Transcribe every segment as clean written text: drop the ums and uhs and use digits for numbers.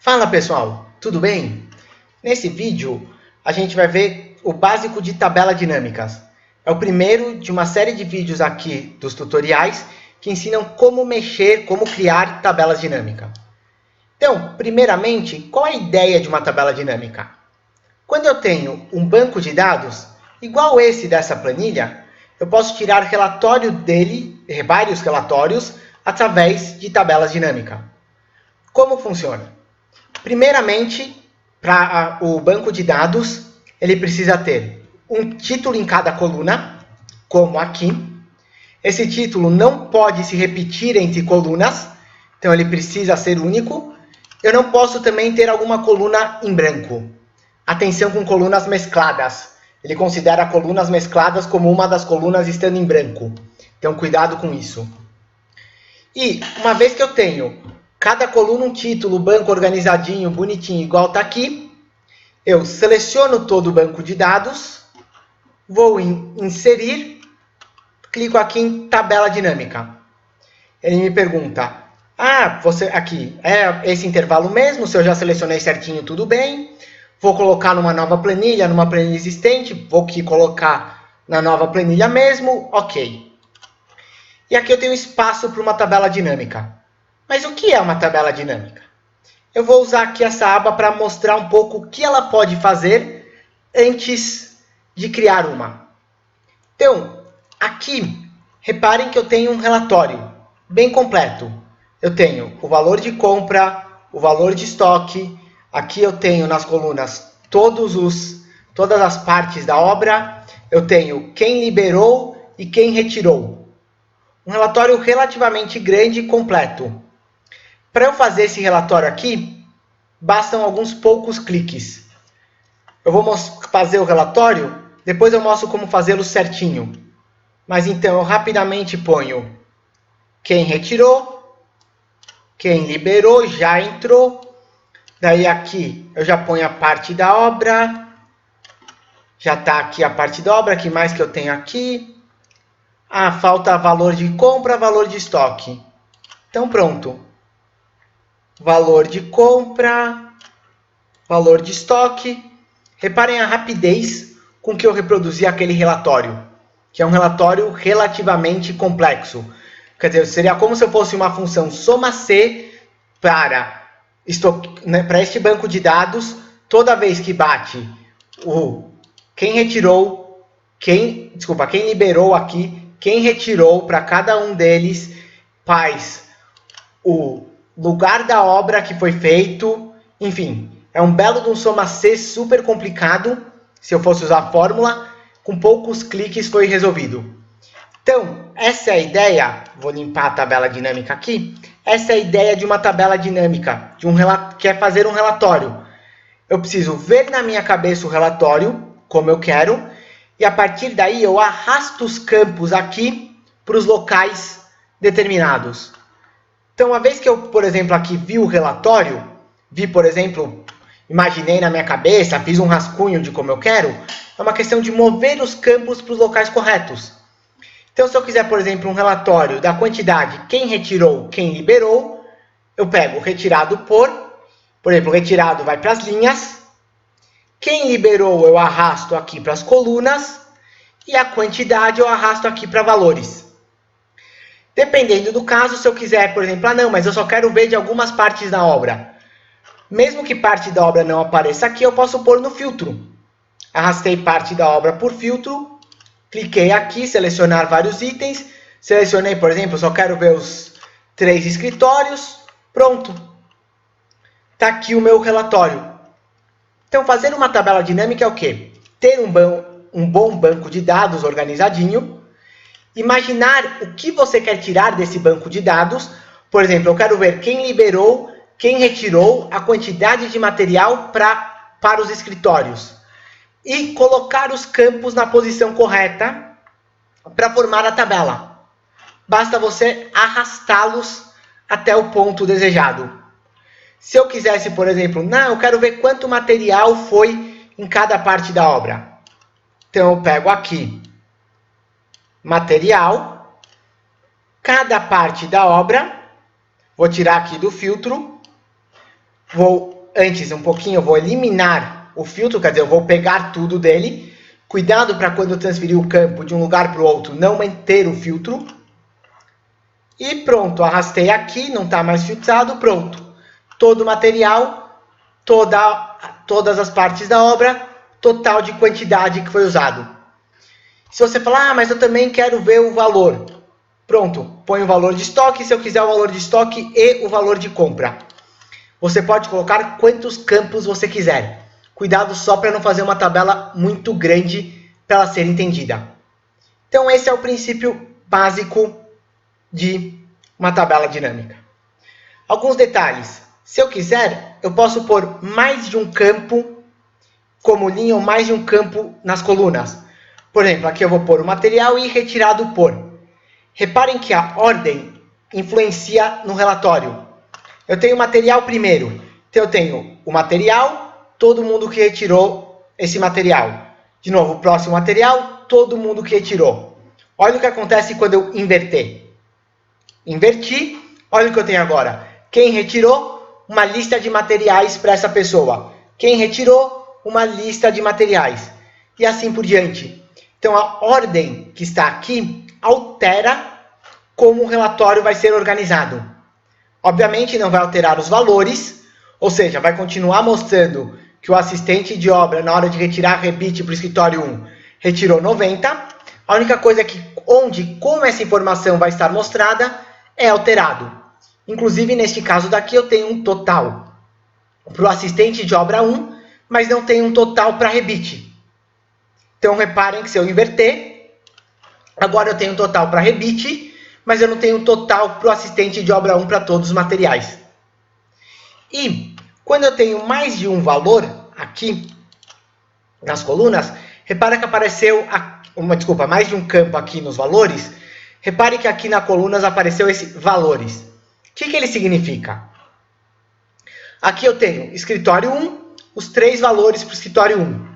Fala pessoal, tudo bem? Nesse vídeo a gente vai ver o básico de tabelas dinâmicas. É o primeiro de uma série de vídeos aqui dos tutoriais que ensinam como mexer, como criar tabelas dinâmicas. Então, primeiramente, qual é a ideia de uma tabela dinâmica? Quando eu tenho um banco de dados, igual esse dessa planilha, eu posso tirar relatório dele, vários relatórios, através de tabelas dinâmicas. Como funciona? Primeiramente, para o banco de dados, ele precisa ter um título em cada coluna, como aqui. Esse título não pode se repetir entre colunas, então ele precisa ser único. Eu não posso também ter alguma coluna em branco. Atenção com colunas mescladas. Ele considera colunas mescladas como uma das colunas estando em branco. Então, cuidado com isso. E, uma vez que eu tenho cada coluna um título, banco organizadinho, bonitinho, igual está aqui, eu seleciono todo o banco de dados, vou em inserir, clico aqui em tabela dinâmica. Ele me pergunta, você aqui, é esse intervalo mesmo? Se eu já selecionei certinho, tudo bem. Vou colocar numa nova planilha, numa planilha existente, vou aqui colocar na nova planilha mesmo, ok. E aqui eu tenho espaço para uma tabela dinâmica. Mas o que é uma tabela dinâmica? Eu vou usar aqui essa aba para mostrar um pouco o que ela pode fazer antes de criar uma. Então, aqui, reparem que eu tenho um relatório bem completo. Eu tenho o valor de compra, o valor de estoque. Aqui eu tenho nas colunas todas as partes da obra. Eu tenho quem liberou e quem retirou. Um relatório relativamente grande e completo. Para eu fazer esse relatório aqui, bastam alguns poucos cliques. Eu vou fazer o relatório, depois eu mostro como fazê-lo certinho. Mas então eu rapidamente ponho quem retirou, quem liberou, já entrou. Daí aqui eu já ponho a parte da obra. Já está aqui a parte da obra, que mais que eu tenho aqui? Falta valor de compra, valor de estoque. Então pronto. Valor de compra, valor de estoque. Reparem a rapidez com que eu reproduzi aquele relatório, que é um relatório relativamente complexo. Quer dizer, seria como se eu fosse uma função soma-C para este banco de dados, toda vez que bate quem retirou, quem liberou aqui, quem retirou para cada um deles, faz o lugar da obra que foi feito, enfim, é um belo de um soma-C super complicado. Se eu fosse usar a fórmula, com poucos cliques foi resolvido. Então, essa é a ideia, vou limpar a tabela dinâmica aqui, essa é a ideia de uma tabela dinâmica, que é fazer um relatório. Eu preciso ver na minha cabeça o relatório, como eu quero, e a partir daí eu arrasto os campos aqui para os locais determinados. Então, uma vez que eu, por exemplo, aqui vi o relatório, por exemplo, imaginei na minha cabeça, fiz um rascunho de como eu quero, é uma questão de mover os campos para os locais corretos. Então, se eu quiser, por exemplo, um relatório da quantidade, quem retirou, quem liberou, eu pego retirado por exemplo, retirado vai para as linhas, quem liberou eu arrasto aqui para as colunas, e a quantidade eu arrasto aqui para valores. Dependendo do caso, se eu quiser, por exemplo, não, mas eu só quero ver de algumas partes da obra. Mesmo que parte da obra não apareça aqui, eu posso pôr no filtro. Arrastei parte da obra por filtro, cliquei aqui, selecionar vários itens, selecionei, por exemplo, só quero ver os 3 escritórios, pronto. Está aqui o meu relatório. Então, fazer uma tabela dinâmica é o quê? Ter um bom banco de dados organizadinho, imaginar o que você quer tirar desse banco de dados. Por exemplo, eu quero ver quem liberou, quem retirou, a quantidade de material para os escritórios. E colocar os campos na posição correta para formar a tabela. Basta você arrastá-los até o ponto desejado. Se eu quisesse, por exemplo, eu quero ver quanto material foi em cada parte da obra. Então, eu pego aqui material, cada parte da obra, vou tirar aqui do filtro, vou antes um pouquinho, eu vou eliminar o filtro, quer dizer, eu vou pegar tudo dele. Cuidado para quando eu transferir o campo de um lugar para o outro, não manter o filtro. E pronto, arrastei aqui, não está mais filtrado, pronto. Todo o material, todas as partes da obra, total de quantidade que foi usado. Se você falar, mas eu também quero ver o valor. Pronto, põe o valor de estoque, se eu quiser o valor de estoque e o valor de compra. Você pode colocar quantos campos você quiser. Cuidado só para não fazer uma tabela muito grande para ela ser entendida. Então esse é o princípio básico de uma tabela dinâmica. Alguns detalhes. Se eu quiser, eu posso pôr mais de um campo como linha ou mais de um campo nas colunas. Por exemplo, aqui eu vou pôr o material e retirado por. Reparem que a ordem influencia no relatório. Eu tenho o material primeiro. Então eu tenho o material, todo mundo que retirou esse material. De novo, o próximo material, todo mundo que retirou. Olha o que acontece quando eu inverter. Inverti, olha o que eu tenho agora. Quem retirou, uma lista de materiais para essa pessoa. Quem retirou, uma lista de materiais. E assim por diante. Então a ordem que está aqui altera como o relatório vai ser organizado. Obviamente não vai alterar os valores, ou seja, vai continuar mostrando que o assistente de obra, na hora de retirar rebite para o escritório 1, retirou 90. A única coisa é que como essa informação vai estar mostrada, é alterado. Inclusive, neste caso daqui, eu tenho um total para o assistente de obra 1, mas não tenho um total para rebite. Então, reparem que se eu inverter, agora eu tenho um total para rebite, mas eu não tenho um total para o assistente de obra 1 para todos os materiais. E quando eu tenho mais de um valor aqui nas colunas, repara que apareceu mais de um campo aqui nos valores. Repare que aqui na colunas apareceu esse valores. O que ele significa? Aqui eu tenho escritório 1, os 3 valores para o escritório 1.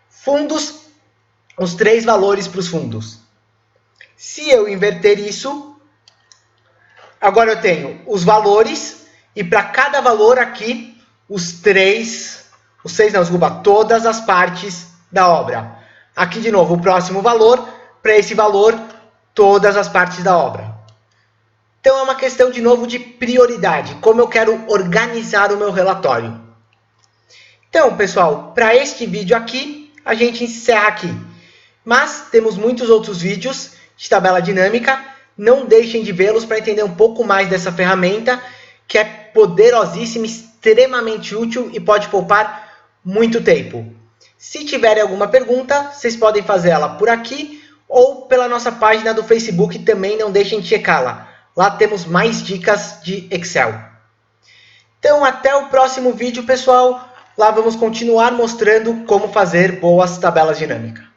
Fundos, os 3 valores para os fundos. Se eu inverter isso, agora eu tenho os valores e para cada valor aqui, todas as partes da obra. Aqui de novo o próximo valor, para esse valor, todas as partes da obra. Então é uma questão de novo de prioridade, como eu quero organizar o meu relatório. Então pessoal, para este vídeo aqui, a gente encerra aqui. Mas temos muitos outros vídeos de tabela dinâmica, não deixem de vê-los para entender um pouco mais dessa ferramenta, que é poderosíssima, extremamente útil e pode poupar muito tempo. Se tiverem alguma pergunta, vocês podem fazer ela por aqui ou pela nossa página do Facebook, também não deixem de checá-la. Lá temos mais dicas de Excel. Então, até o próximo vídeo, pessoal. Lá vamos continuar mostrando como fazer boas tabelas dinâmicas.